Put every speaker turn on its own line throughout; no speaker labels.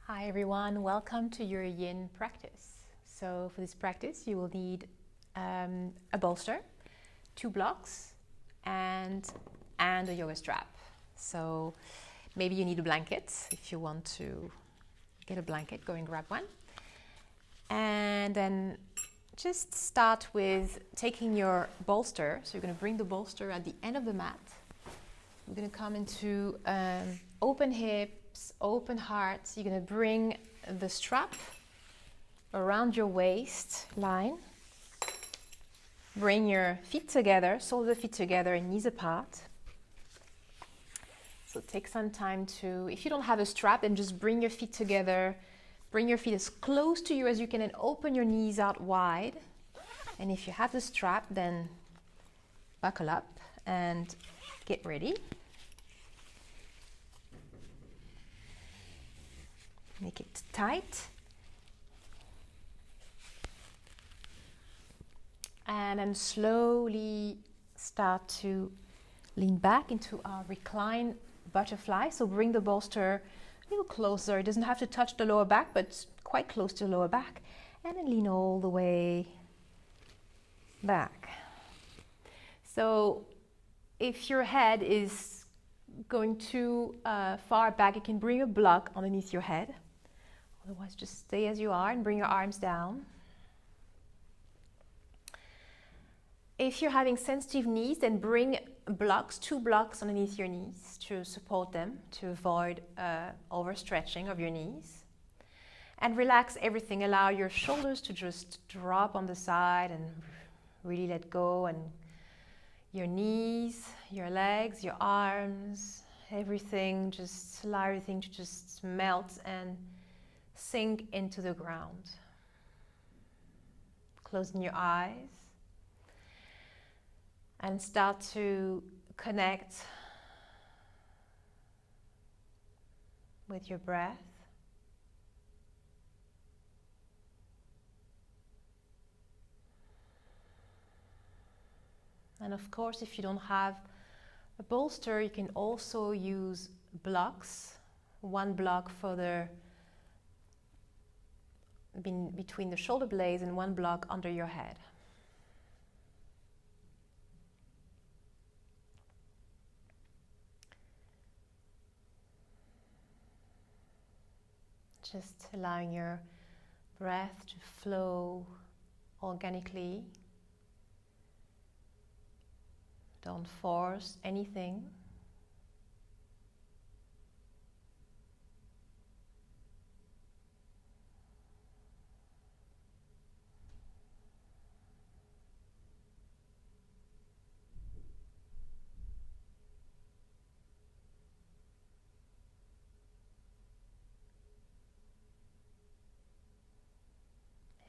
Hi everyone, welcome to your yin practice. So for this practice you will need a bolster, 2 blocks and a yoga strap. So maybe you need a blanket. If you want to get a blanket, go and grab one. And then just start with taking your bolster. So you're going to bring the bolster at the end of the mat. You're going to come into open hips, open heart. You're going to bring the strap around your waist line. Bring your feet together, soles of the feet together and knees apart. So take some time to, if you don't have a strap, then just bring your feet together. Bring your feet as close to you as you can and open your knees out wide. And if you have the strap, then buckle up and get ready. Make it tight. And then slowly start to lean back into our reclined butterfly. So bring the bolster a little closer. It doesn't have to touch the lower back, but quite close to the lower back. And then lean all the way back. So if your head is going too far back, you can bring a block underneath your head. Otherwise, just stay as you are and bring your arms down. If you're having sensitive knees, then bring blocks, 2 blocks underneath your knees to support them, to avoid overstretching of your knees. And relax everything. Allow your shoulders to just drop on the side and really let go. And your knees, your legs, your arms, everything, just allow everything to just melt and sink into the ground. Closing your eyes. And start to connect with your breath. And of course, if you don't have a bolster, you can also use blocks. 1 block further between the shoulder blades and 1 block under your head. Just allowing your breath to flow organically. Don't force anything.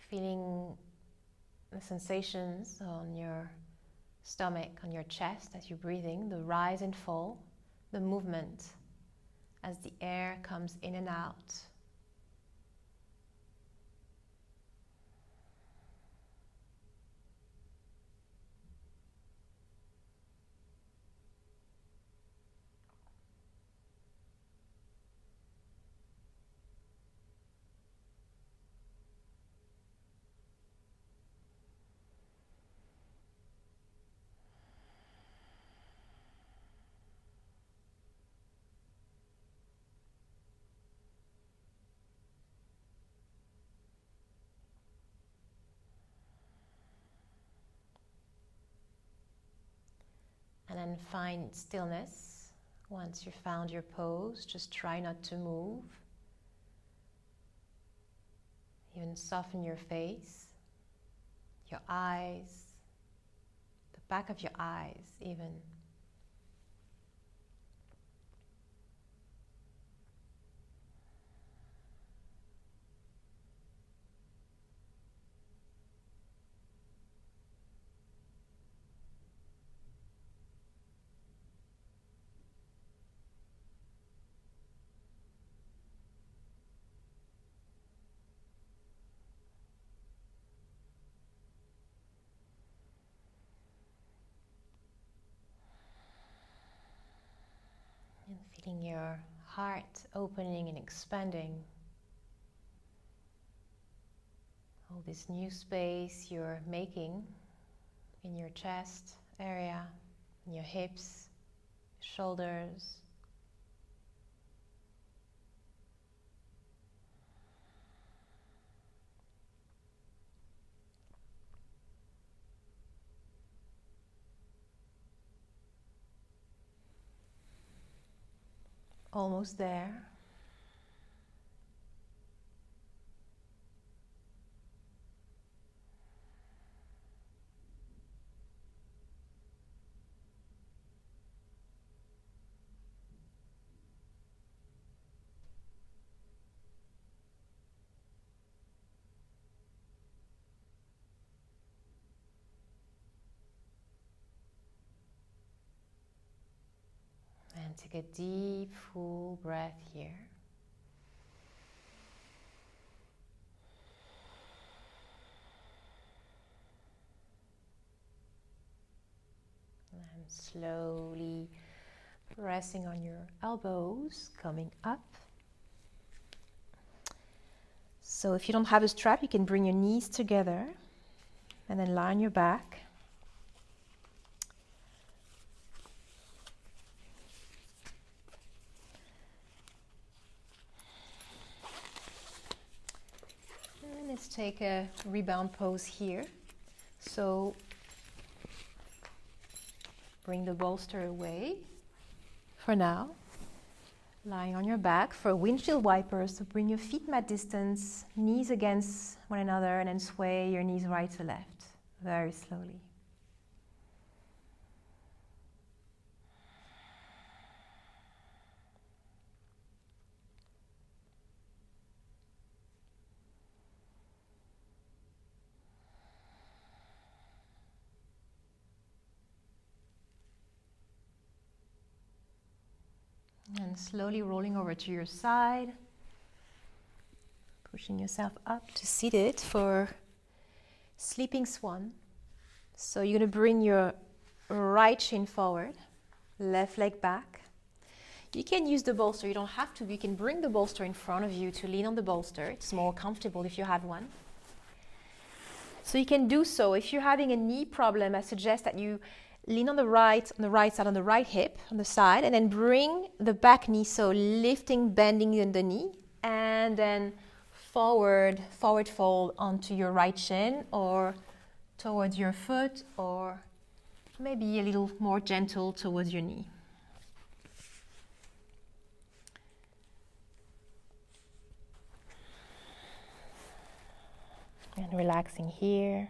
Feeling the sensations on your stomach, on your chest as you're breathing, the rise and fall, the movement as the air comes in and out. And then find stillness. Once you've found your pose, just try not to move. Even soften your face, your eyes, the back of your eyes even. And feeling your heart opening and expanding all this new space you're making in your chest area, in your hips, shoulders. Almost there. And take a deep, full breath here. And slowly pressing on your elbows, coming up. So if you don't have a strap, you can bring your knees together and then lie on your back. And let's take a rebound pose here. So bring the bolster away for now. Lying on your back for windshield wipers. So bring your feet mat distance, knees against one another, and then sway your knees right to left, very slowly. And slowly rolling over to your side, pushing yourself up to seated for sleeping swan. So you're going to bring your right shin forward, left leg back. You can use the bolster, you don't have to, you can bring the bolster in front of you to lean on the bolster. It's more comfortable if you have one. So you can do so. If you're having a knee problem, I suggest that you lean on the right side, on the right hip, on the side, and then bring the back knee, so lifting, bending the knee, and then forward fold onto your right shin, or towards your foot, or maybe a little more gentle towards your knee. And relaxing here.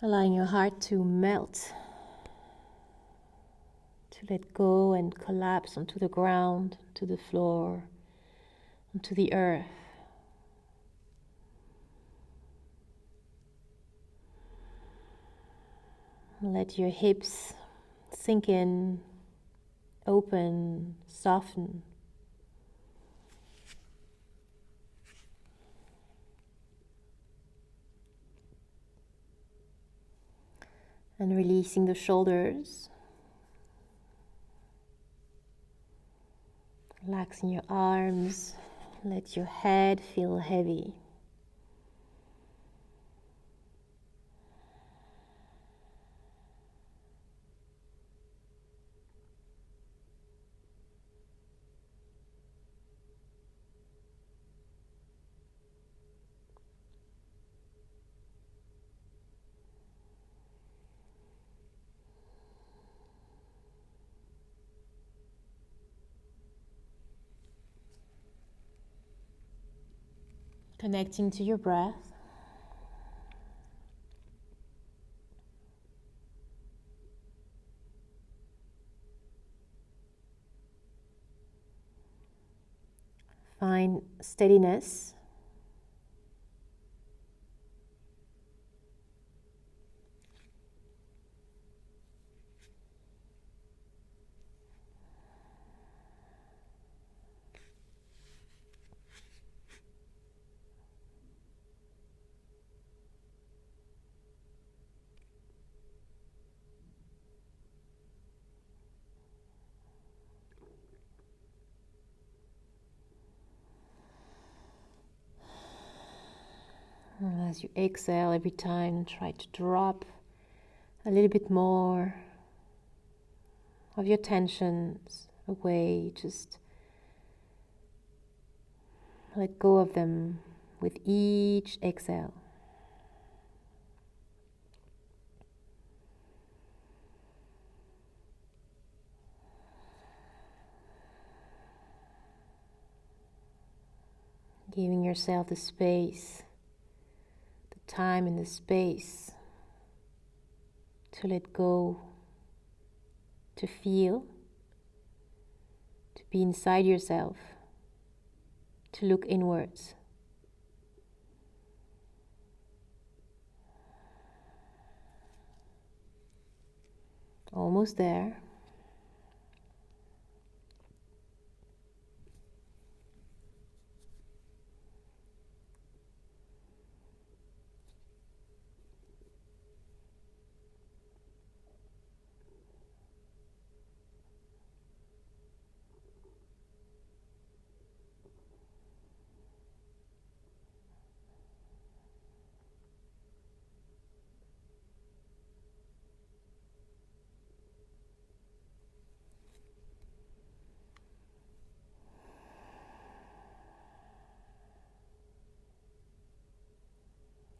Allowing your heart to melt, to let go and collapse onto the ground, to the floor, onto the earth. Let your hips sink in, open, soften. And releasing the shoulders. Relaxing your arms. Let your head feel heavy. Connecting to your breath. Find steadiness. as you exhale every time, try to drop a little bit more of your tensions away. Just let go of them with each exhale. Giving yourself the space, the time and the space to let go, to feel, to be inside yourself, to look inwards. Almost there.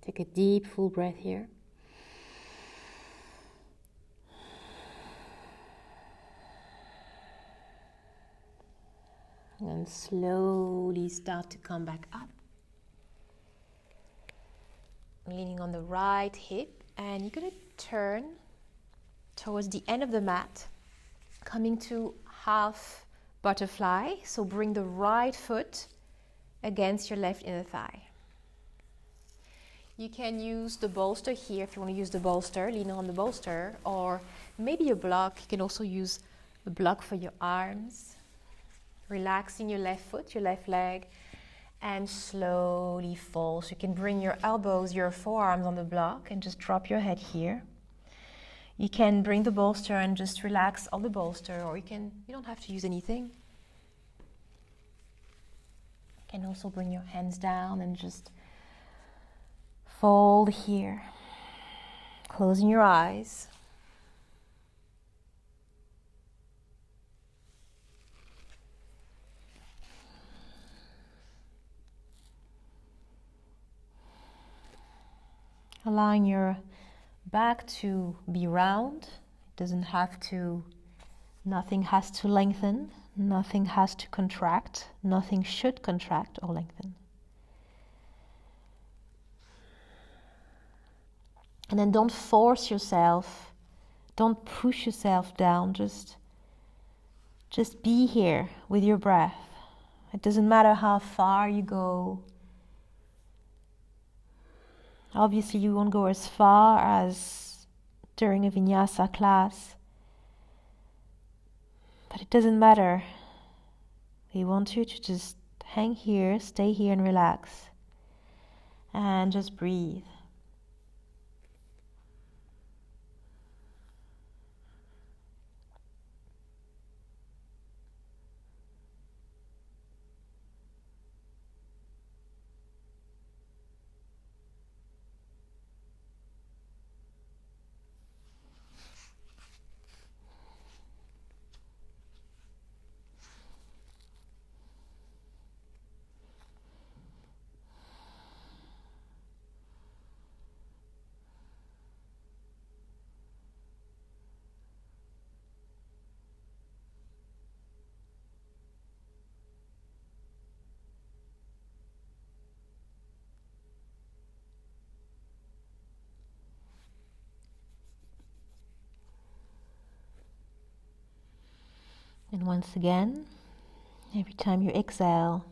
Take a deep, full breath here. And slowly start to come back up. Leaning on the right hip, and you're going to turn towards the end of the mat, coming to half butterfly. So bring the right foot against your left inner thigh. You can use the bolster here if you want to use the bolster, lean on the bolster, or maybe a block. You can also use a block for your arms. Relaxing your left foot, your left leg, and slowly fall. So you can bring your elbows, your forearms on the block and just drop your head here. You can bring the bolster and just relax on the bolster, or you don't have to use anything. You can also bring your hands down and just fold here, closing your eyes. Allowing your back to be round. It doesn't have to, nothing has to lengthen, nothing has to contract, nothing should contract or lengthen. And then don't force yourself, don't push yourself down, just be here with your breath. It doesn't matter how far you go. Obviously you won't go as far as during a vinyasa class, but it doesn't matter. We want you to just hang here, stay here and relax, and just breathe. And once again, every time you exhale,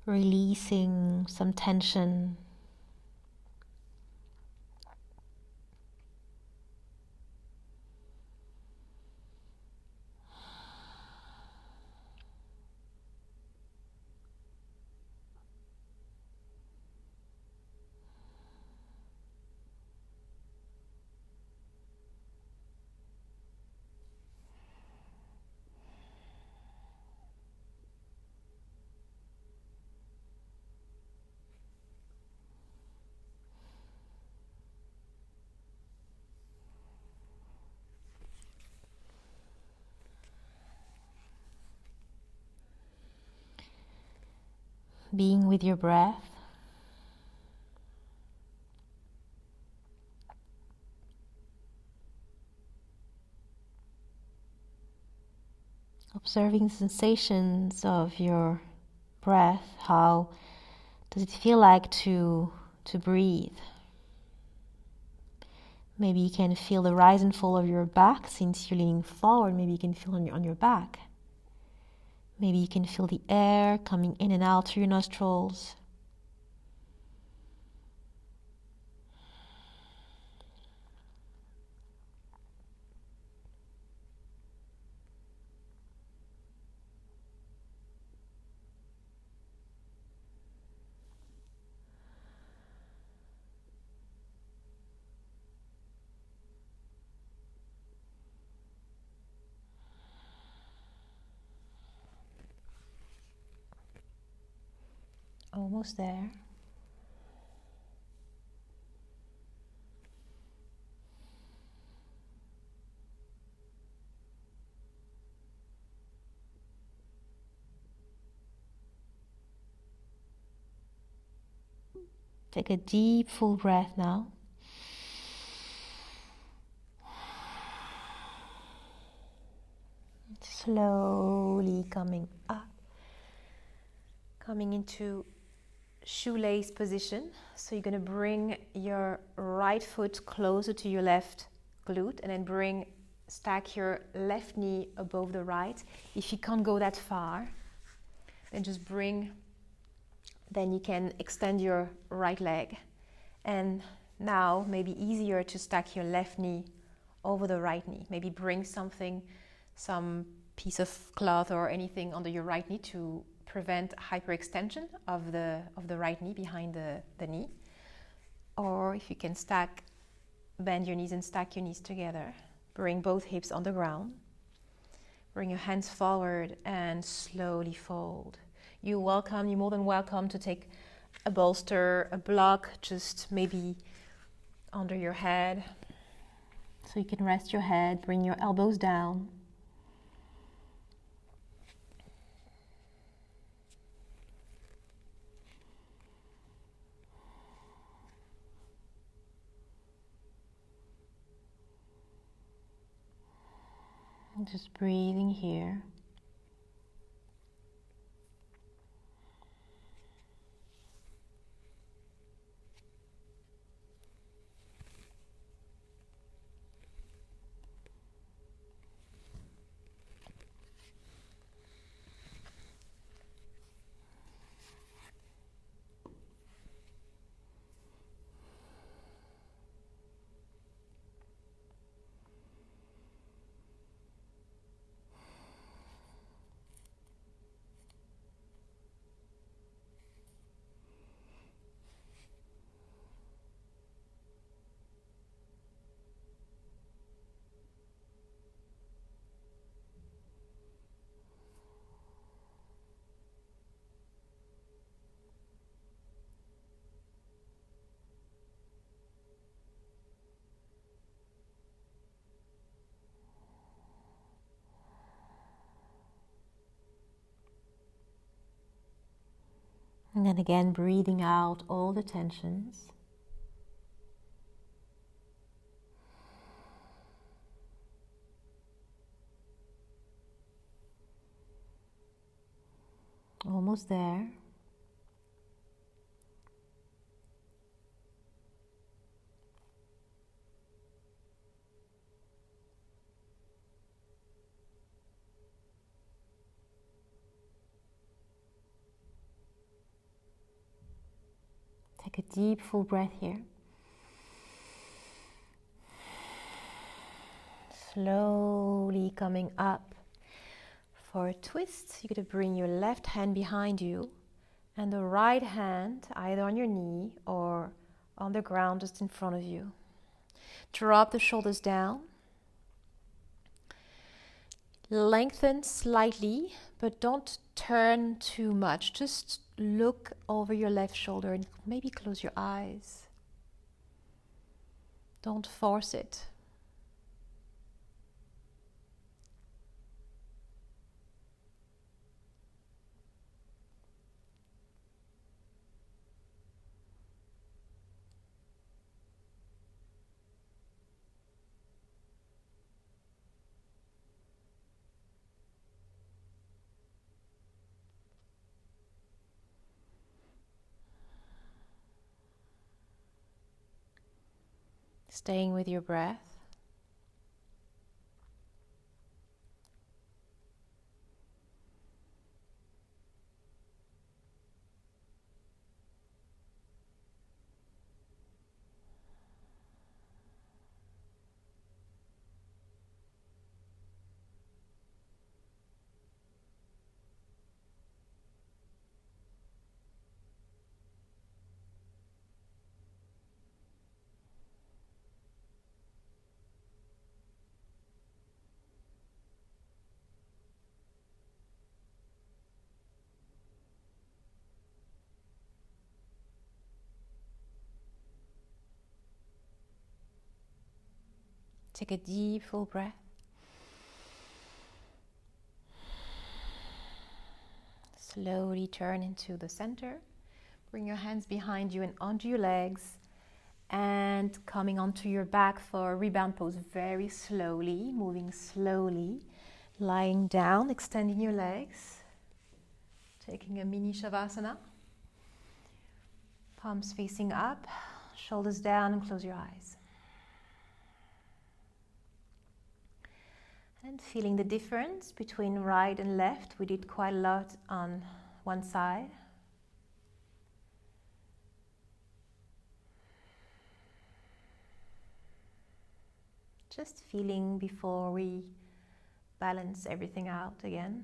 releasing some tension. being with your breath. Observing the sensations of your breath. How does it feel like to breathe? Maybe you can feel the rise and fall of your back since you're leaning forward. Maybe you can feel on your back. Maybe you can feel the air coming in and out through your nostrils. Almost there. Take a deep, full breath now. Slowly coming up, coming into shoelace position. So you're going to bring your right foot closer to your left glute and then stack your left knee above the right. If you can't go that far, then you can extend your right leg. And now maybe easier to stack your left knee over the right knee. Maybe bring some piece of cloth or anything under your right knee to prevent hyperextension of the right knee behind the knee. Or if you can bend your knees and stack your knees together. Bring both hips on the ground. Bring your hands forward and slowly fold. You're more than welcome to take a bolster, a block, just maybe under your head. So you can rest your head, bring your elbows down. Just breathing here. And then again, breathing out all the tensions. Almost there. Take a deep, full breath here. Slowly coming up for a twist. You're going to bring your left hand behind you and the right hand either on your knee or on the ground just in front of you. Drop the shoulders down. Lengthen slightly, but don't turn too much. Just look over your left shoulder and maybe close your eyes. Don't force it. Staying with your breath. Take a deep, full breath. Slowly turn into the center. Bring your hands behind you and onto your legs. And coming onto your back for a rebound pose very slowly, moving slowly. Lying down, extending your legs. Taking a mini shavasana. Palms facing up, shoulders down, and close your eyes. And feeling the difference between right and left. We did quite a lot on one side. Just feeling before we balance everything out again.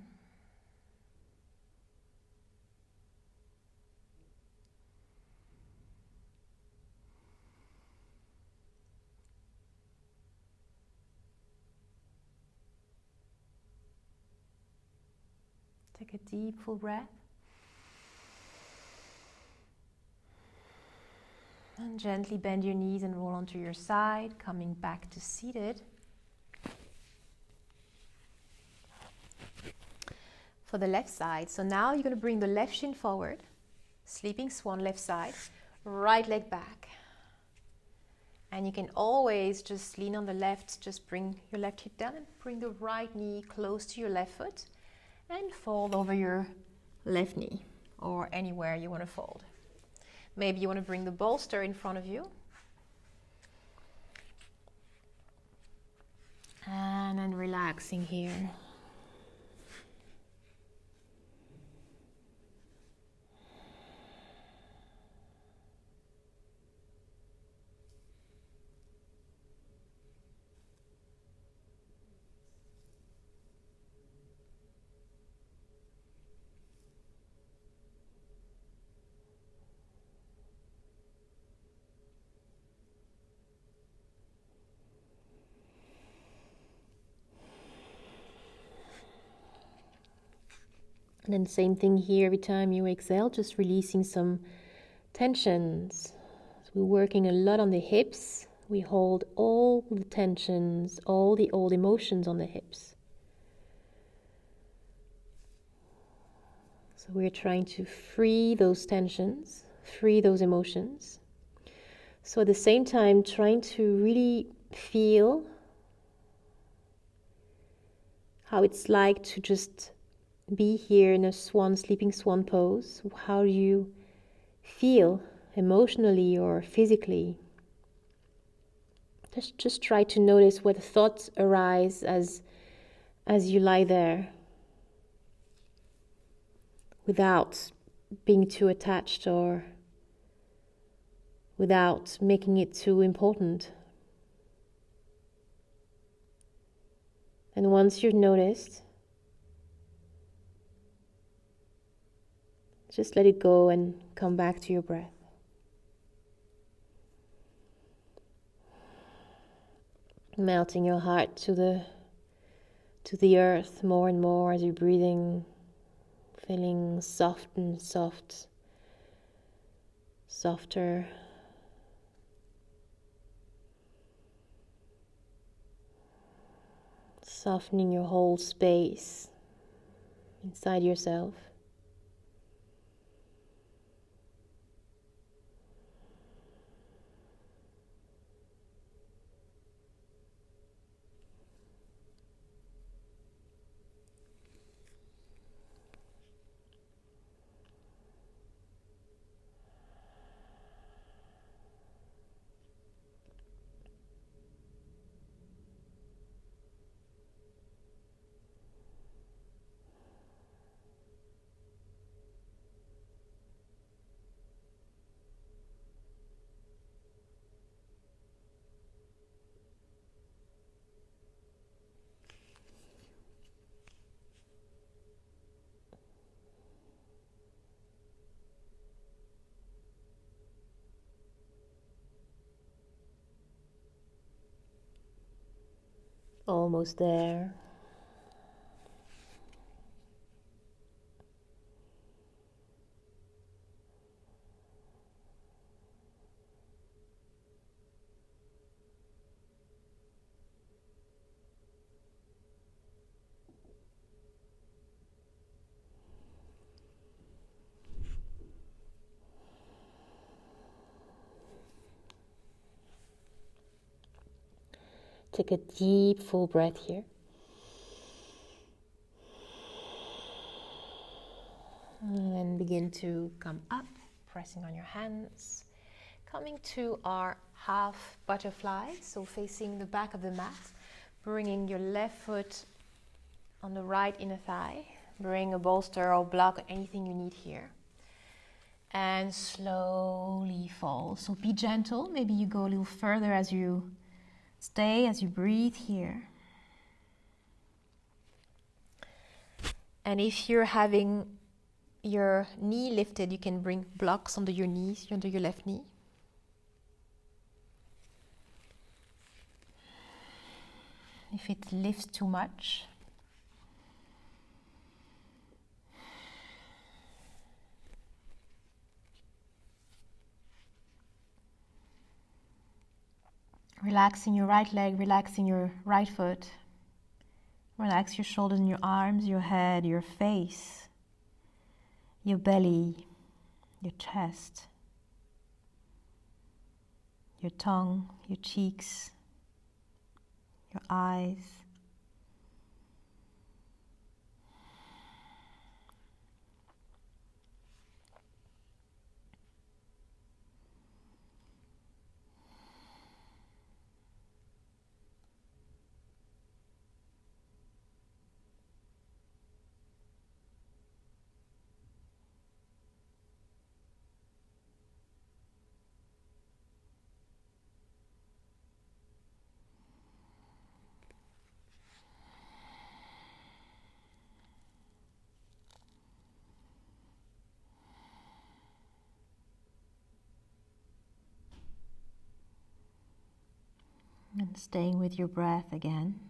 Take a deep, full breath. And gently bend your knees and roll onto your side, coming back to seated. For the left side, so now you're going to bring the left shin forward, sleeping swan left side, right leg back. And you can always just lean on the left, just bring your left hip down and bring the right knee close to your left foot. And fold over your left knee or anywhere you want to fold. Maybe you want to bring the bolster in front of you. And then relaxing here. And then same thing here, every time you exhale, just releasing some tensions. So we're working a lot on the hips. We hold all the tensions, all the old emotions on the hips. So we're trying to free those tensions, free those emotions. So at the same time, trying to really feel how it's like to just be here in a sleeping swan pose. How do you feel emotionally or physically? Just try to notice what thoughts arise as you lie there, without being too attached or without making it too important. And once you've noticed, just let it go and come back to your breath. Melting your heart to the earth more and more as you're breathing, feeling soft and softer. Softening your whole space inside yourself. Almost there. Take a deep, full breath here. And then begin to come up, pressing on your hands. Coming to our half butterfly, so facing the back of the mat. Bringing your left foot on the right inner thigh. Bring a bolster or block, anything you need here. And slowly fall. So be gentle. Maybe you go a little further as you stay, as you breathe here. And if you're having your knee lifted, you can bring blocks under your knees, under your left knee. If it lifts too much, relaxing your right leg, relaxing your right foot. Relax your shoulders and your arms, your head, your face, your belly, your chest, your tongue, your cheeks, your eyes. And staying with your breath again.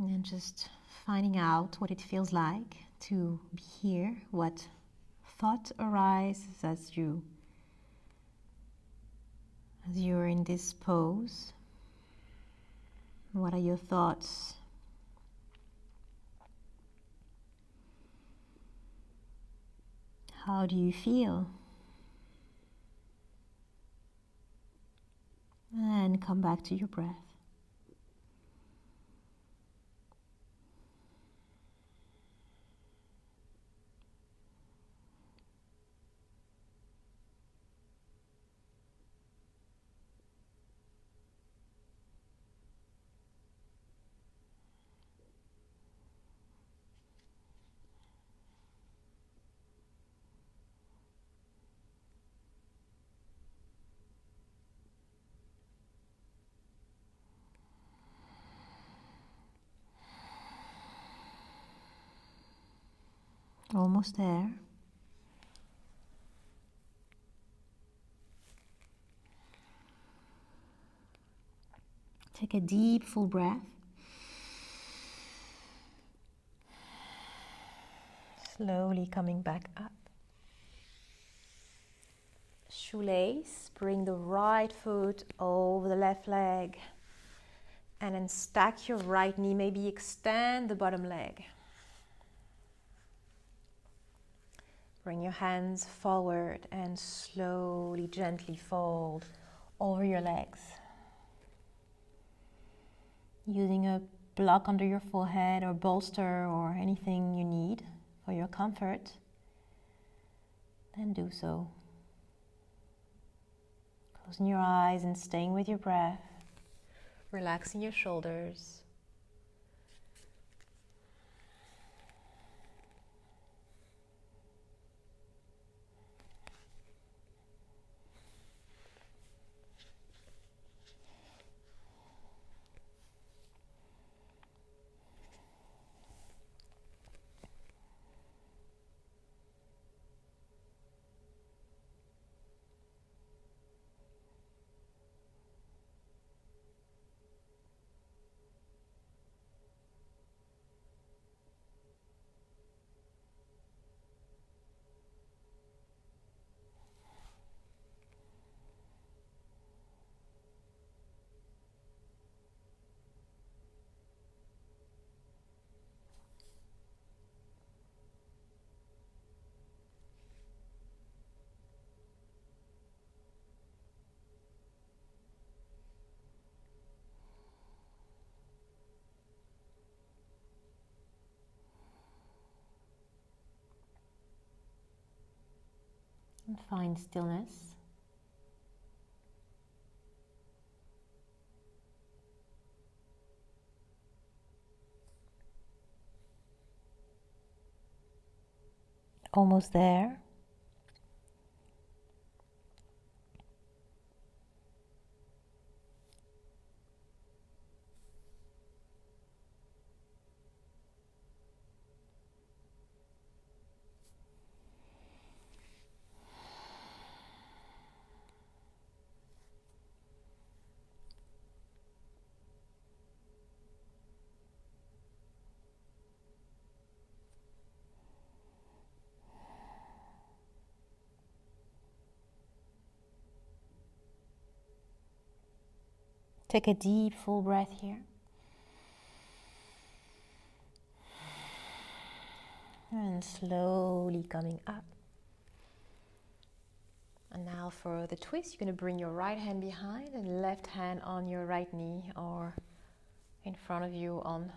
And just finding out what it feels like to be here, what thought arises as you're in this pose. What are your thoughts? How do you feel? And come back to your breath. Almost there. Take a deep, full breath. Slowly coming back up. Shoelace, bring the right foot over the left leg. And then stack your right knee, maybe extend the bottom leg. Bring your hands forward and slowly, gently fold over your legs. Using a block under your forehead or bolster or anything you need for your comfort, then do so. Closing your eyes and staying with your breath. Relaxing your shoulders. And find stillness. Almost there. Take a deep, full breath here. And slowly coming up. And now for the twist, you're going to bring your right hand behind and left hand on your right knee or in front of you on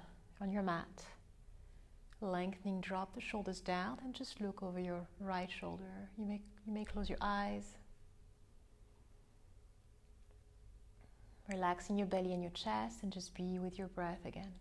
your mat. Lengthening, drop the shoulders down and just look over your right shoulder. You may close your eyes. Relaxing your belly and your chest and just be with your breath again.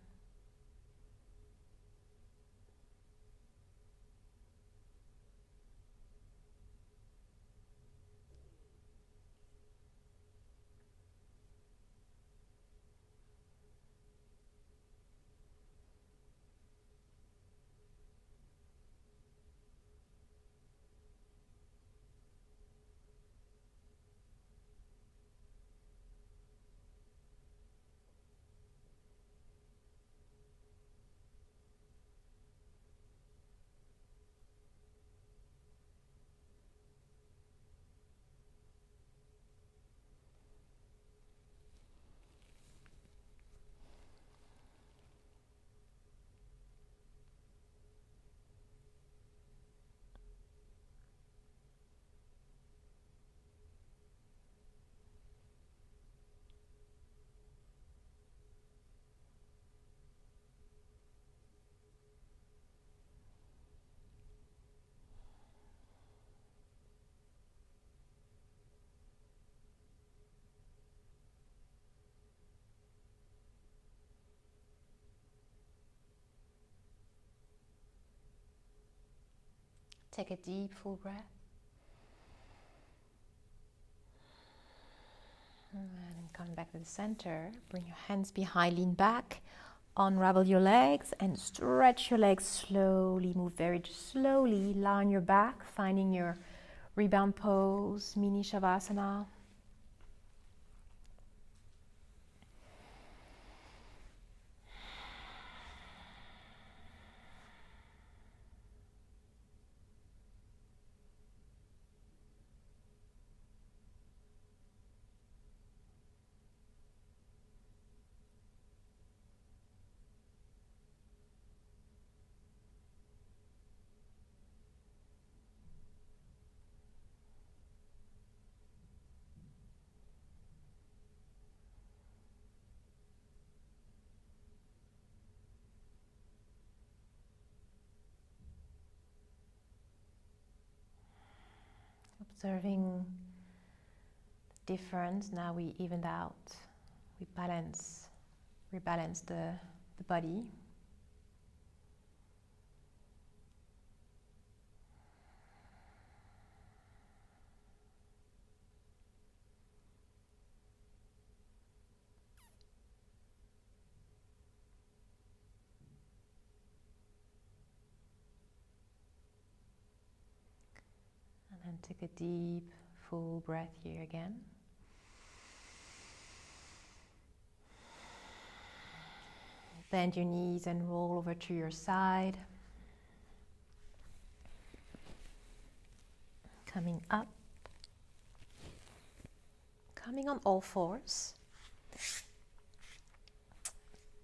Take a deep, full breath. And come back to the center. Bring your hands behind, lean back. Unravel your legs and stretch your legs slowly. Move very slowly. Lie on your back, finding your rebound pose, mini shavasana. Observing the difference. Now we evened out. We rebalance the body. And take a deep, full breath here again. Bend your knees and roll over to your side. Coming up. Coming on all fours.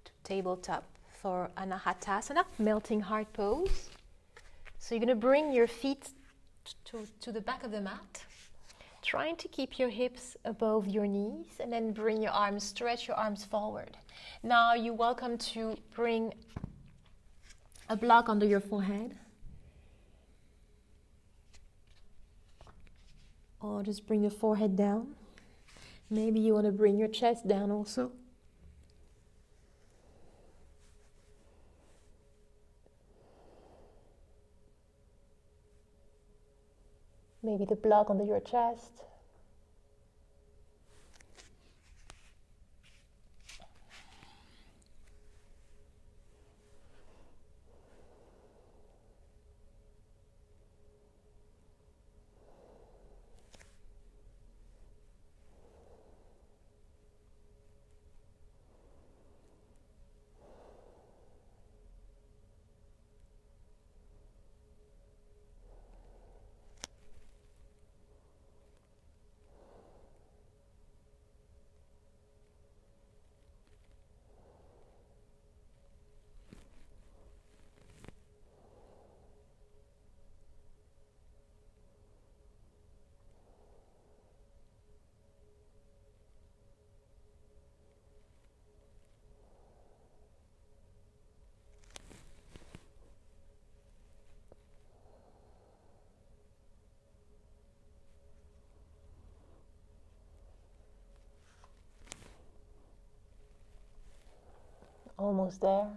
To tabletop for Anahatasana, melting heart pose. So you're going to bring your feet to the back of the mat, trying to keep your hips above your knees, and then bring your arms, stretch your arms forward. Now you're welcome to bring a block under your forehead, or just bring the forehead down. Maybe you want to bring your chest down also. Maybe the block under your chest. Almost there.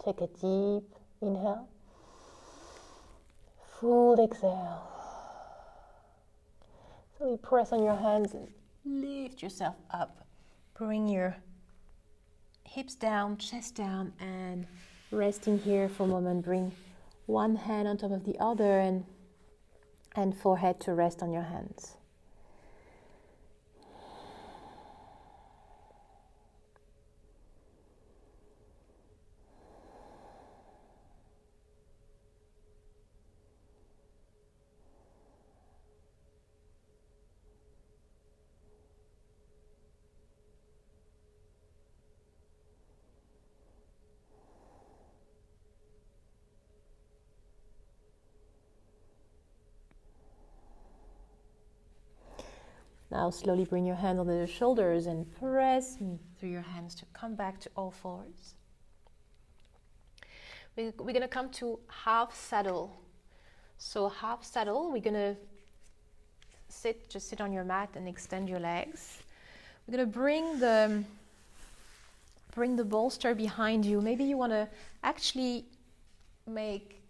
Take a deep inhale, full exhale. So you press on your hands and lift yourself up. Bring your hips down, chest down, and resting here for a moment. Bring one hand on top of the other and forehead to rest on your hands. Now slowly bring your hand under the shoulders and press through your hands to come back to all fours. We're going to come to half saddle. So half saddle, we're going to just sit on your mat and extend your legs. We're going to bring the bolster behind you. Maybe you want to actually make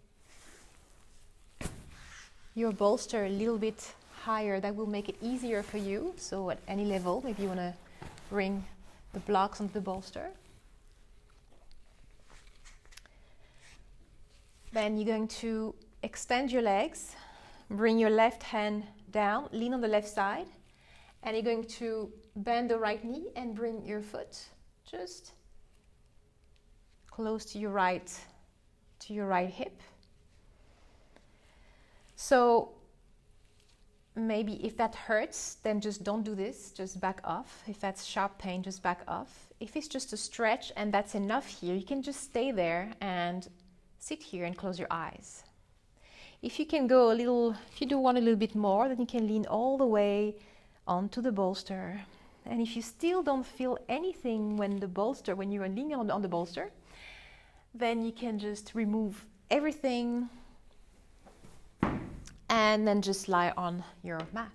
your bolster a little bit higher. That will make it easier for you. So at any level, maybe you want to bring the blocks onto the bolster. Then you're going to extend your legs, bring your left hand down, lean on the left side, And you're going to bend the right knee and bring your foot just close to your right hip. So maybe if that hurts, then just don't do this, just back off. If that's sharp pain, just back off. If it's just a stretch and that's enough here, you can just stay there and sit here and close your eyes. If you can go a little, if you do want a little bit more, then you can lean all the way onto the bolster. And if you still don't feel anything when you are leaning on the bolster, then you can just remove everything and then just lie on your mat.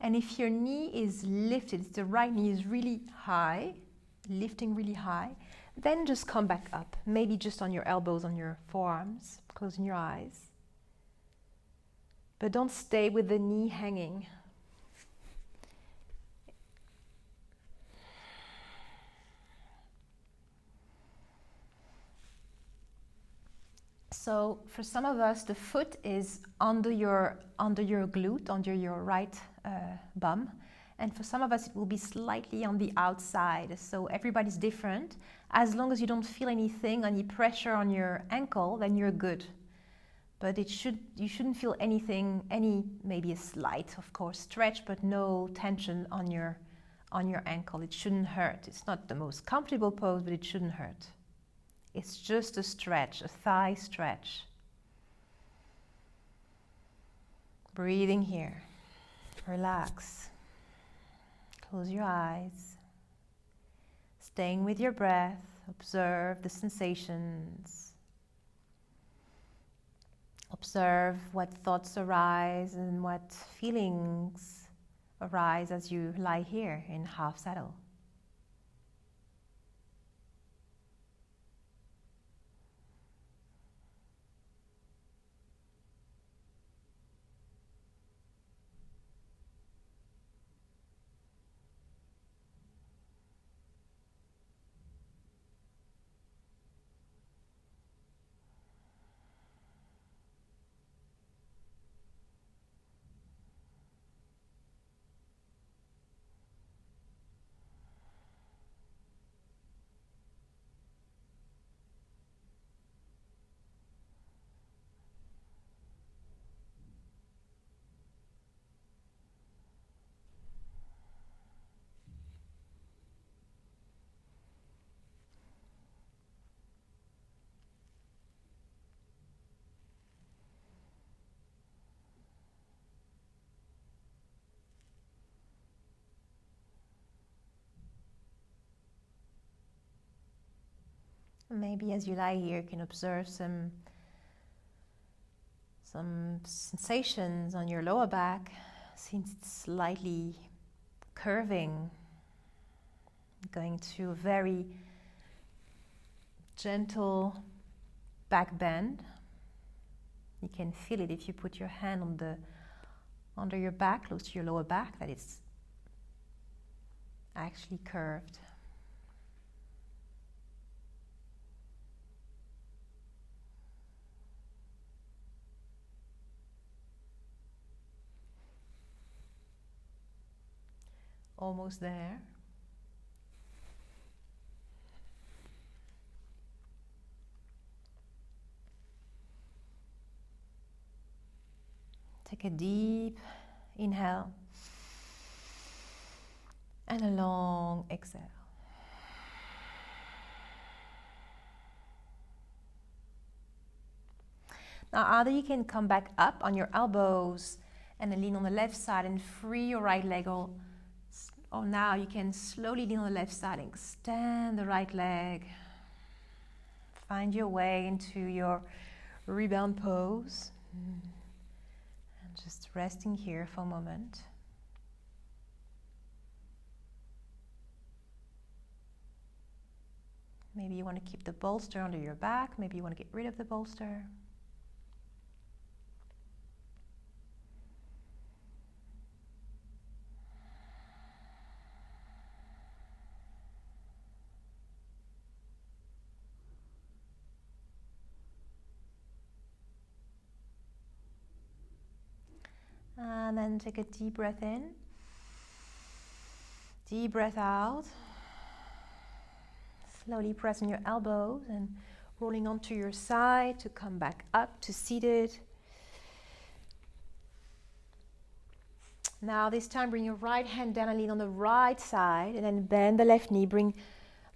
And if your knee is lifted, if the right knee is really high, lifting really high, then just come back up, maybe just on your elbows, on your forearms, closing your eyes. But don't stay with the knee hanging. So for some of us, the foot is under your glute, under your right bum. And for some of us, it will be slightly on the outside. So everybody's different. As long as you don't feel anything, any pressure on your ankle, then you're good. But you shouldn't feel anything, maybe a slight, of course, stretch, but no tension on your ankle. It shouldn't hurt. It's not the most comfortable pose, but it shouldn't hurt. It's just a stretch, a thigh stretch. Breathing here. Relax. Close your eyes. Staying with your breath. Observe the sensations. Observe what thoughts arise and what feelings arise as you lie here in half saddle. Maybe as you lie here, you can observe some sensations on your lower back, since it's slightly curving, going to a very gentle back bend. You can feel it if you put your hand under your back, close to your lower back, that it's actually curved. Almost there. Take a deep inhale and a long exhale. Now either you can come back up on your elbows and then lean on the left side and free your right leg, or now you can slowly lean on the left side and extend the right leg. Find your way into your rebound pose. And just resting here for a moment. Maybe you want to keep the bolster under your back. Maybe you want to get rid of the bolster. And then take a deep breath in. Deep breath out. Slowly press on your elbows and rolling onto your side to come back up to seated. Now this time bring your right hand down and lean on the right side, and then bend the left knee. Bring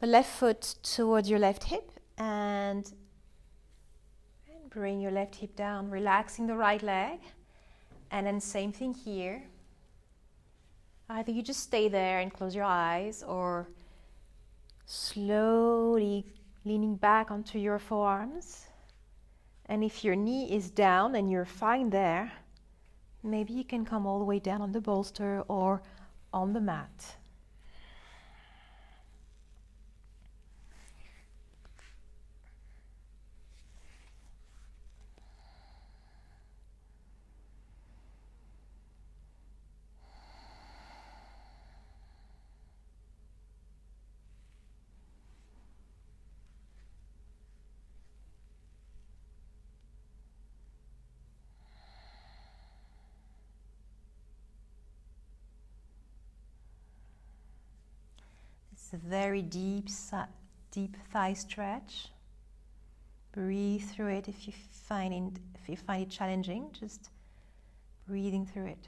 the left foot towards your left hip and bring your left hip down, relaxing the right leg. And then same thing here. Either you just stay there and close your eyes, or slowly leaning back onto your forearms. And if your knee is down and you're fine there, maybe you can come all the way down on the bolster or on the mat. It's a very deep thigh stretch. Breathe through it if you find it challenging. Just breathing through it.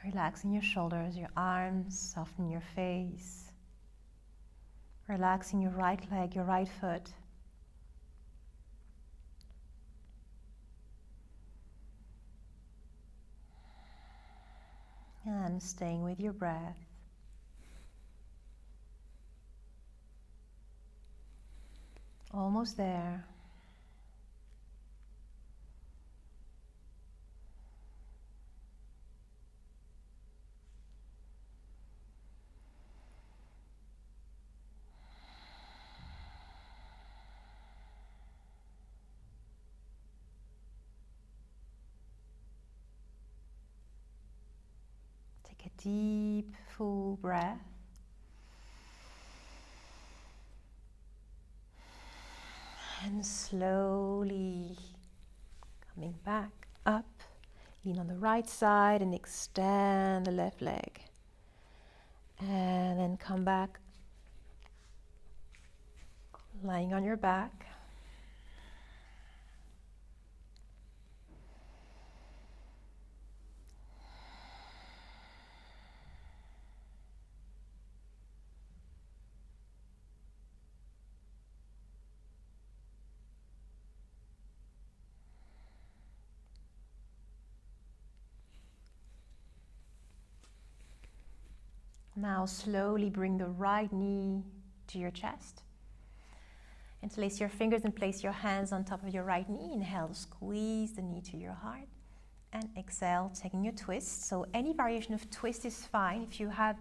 Relaxing your shoulders, your arms, soften your face. Relaxing your right leg, your right foot. And staying with your breath. Almost there. Take a deep, full breath. And slowly coming back up. Lean on the right side and extend the left leg. And then come back, lying on your back. Now slowly bring the right knee to your chest. Interlace your fingers and place your hands on top of your right knee. Inhale, squeeze the knee to your heart. And exhale, taking your twist. So any variation of twist is fine. If you have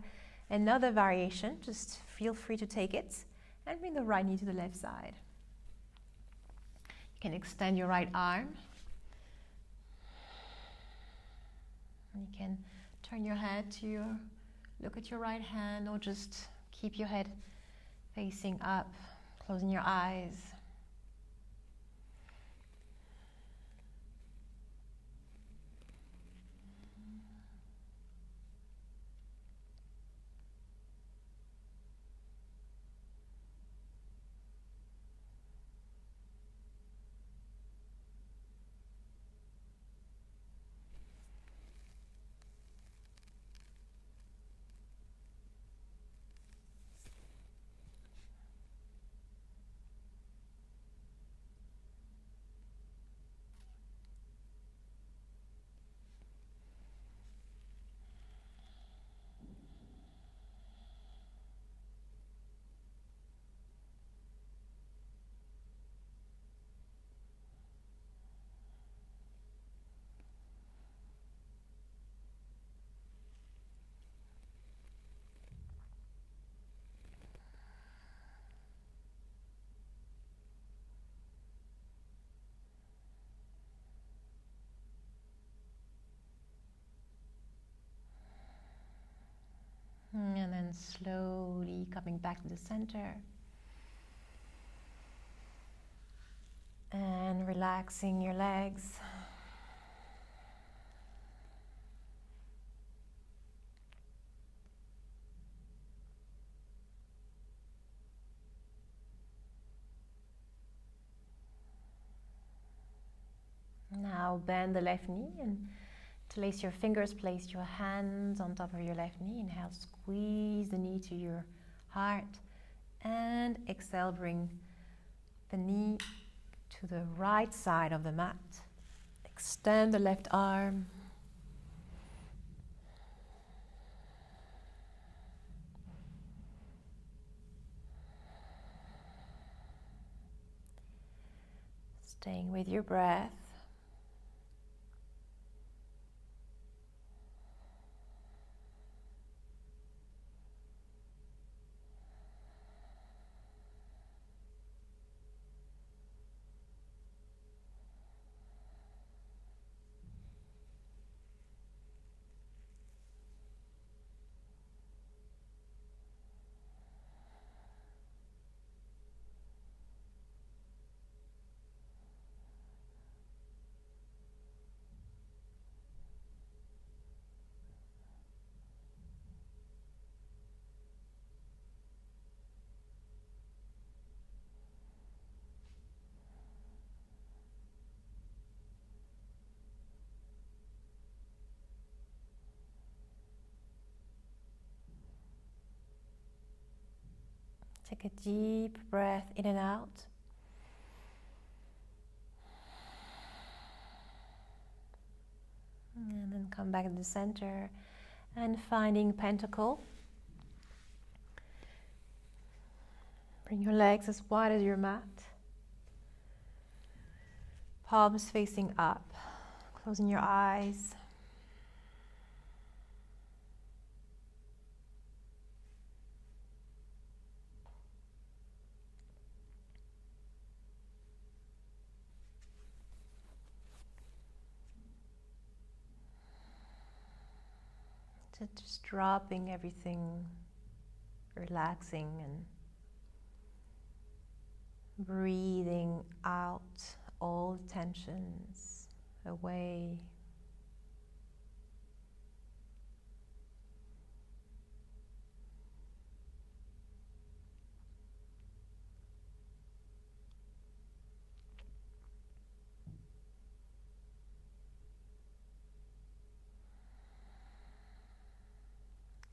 another variation, just feel free to take it. And bring the right knee to the left side. You can extend your right arm. And you can turn your head to look at your right hand, or just keep your head facing up, closing your eyes. slowly coming back to the center. And relaxing your legs. Now bend the left knee, and to place your fingers, place your hands on top of your left knee. Inhale, squeeze the knee to your heart, and exhale, bring the knee to the right side of the mat. Extend the left arm. Staying with your breath. Take a deep breath in and out. And then come back to the center and finding Pentacle. Bring your legs as wide as your mat. Palms facing up. Closing your eyes. Just dropping everything, relaxing and breathing out all tensions away.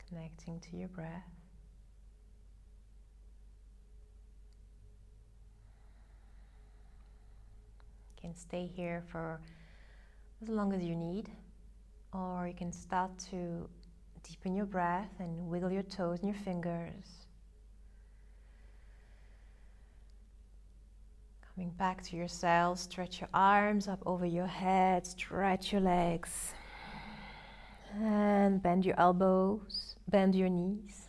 Connecting to your breath. You can stay here for as long as you need, or you can start to deepen your breath and wiggle your toes and your fingers. Coming back to yourself, stretch your arms up over your head, stretch your legs, and bend your elbows, bend your knees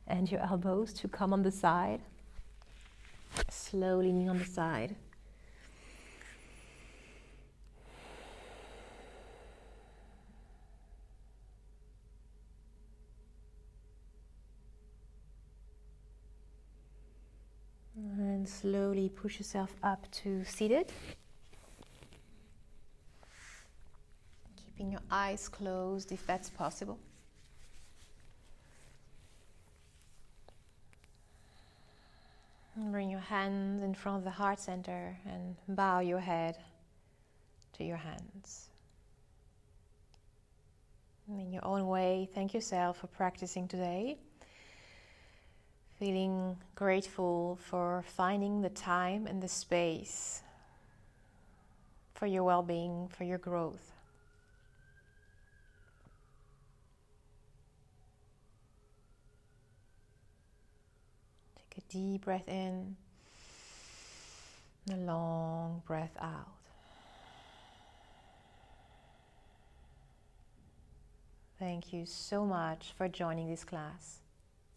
and your elbows to come on the side. Slowly knee on the side. And slowly push yourself up to seated. Keeping your eyes closed if that's possible. And bring your hands in front of the heart center and bow your head to your hands. And in your own way, thank yourself for practicing today. Feeling grateful for finding the time and the space for your well-being, for your growth. Take a deep breath in and a long breath out. Thank you so much for joining this class.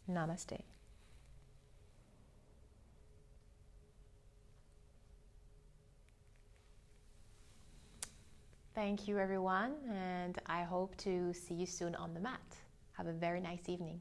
Namaste. Thank you everyone, and I hope to see you soon on the mat. Have a very nice evening.